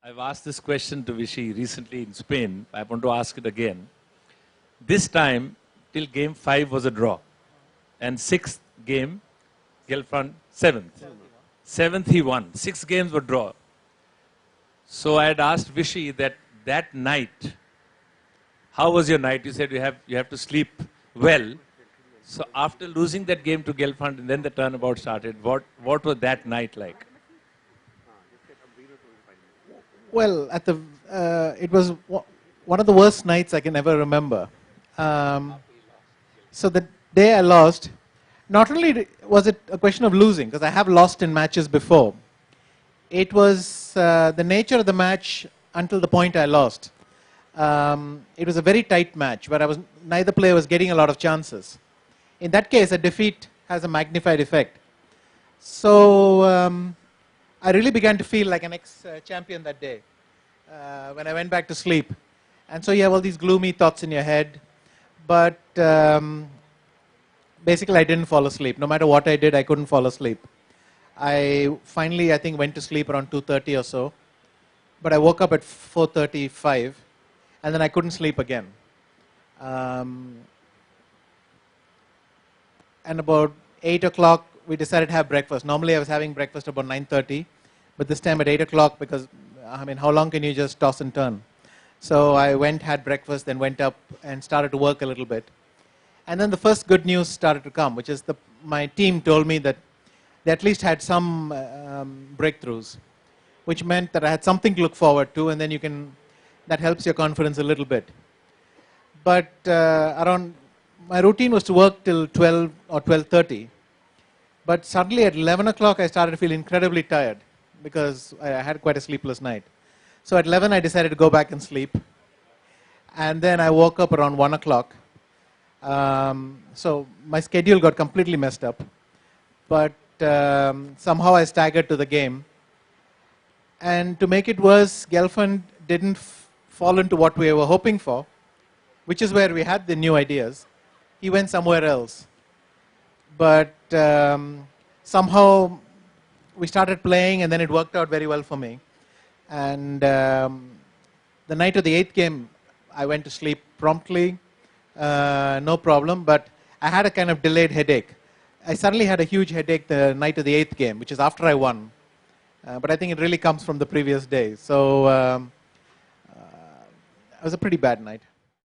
I've asked this question to Vichy recently in Spain. I want to ask it again. This time, till game 5 was a draw. And 6th game, Gelfand 7th. 7th he won. 6 games were draw. So I had asked Vichy that night, how was your night? You said you have to sleep well. So after losing that game to Gelfand and then the turnabout started, what was that night like? Well, it was one of the worst nights I can ever remember. So the day I lost, not only was it a question of losing, because I have lost in matches before, it was the nature of the match until the point I lost. It was a very tight match where neither player was getting a lot of chances. In that case, a defeat has a magnified effect. So I really began to feel like an ex-champion that day when I went back to sleep. And so you have all these gloomy thoughts in your head. But basically, I didn't fall asleep. No matter what I did, I couldn't fall asleep. I finally, I think, went to sleep around 2:30 or so. But I woke up at 4:35, and then I couldn't sleep again. And about 8 o'clock, we decided to have breakfast. Normally, I was having breakfast about 9:30, but this time at 8 o'clock, because, I mean, how long can you just toss and turn? So I went, had breakfast, then went up and started to work a little bit. And then the first good news started to come, which is my team told me that they at least had some breakthroughs, which meant that I had something to look forward to, and then that helps your confidence a little bit. But my routine was to work till 12 or 12:30. But suddenly at 11 o'clock, I started to feel incredibly tired because I had quite a sleepless night. So at 11, I decided to go back and sleep. And then I woke up around 1 o'clock. So my schedule got completely messed up. But somehow I staggered to the game. And to make it worse, Gelfand didn't fall into what we were hoping for, which is where we had the new ideas. He went somewhere else. But somehow we started playing, and then it worked out very well for me. And the night of the 8th game, I went to sleep promptly, no problem, but I had a kind of delayed headache. I suddenly had a huge headache the night of the 8th game, which is after I won. But I think it really comes from the previous day. So it was a pretty bad night.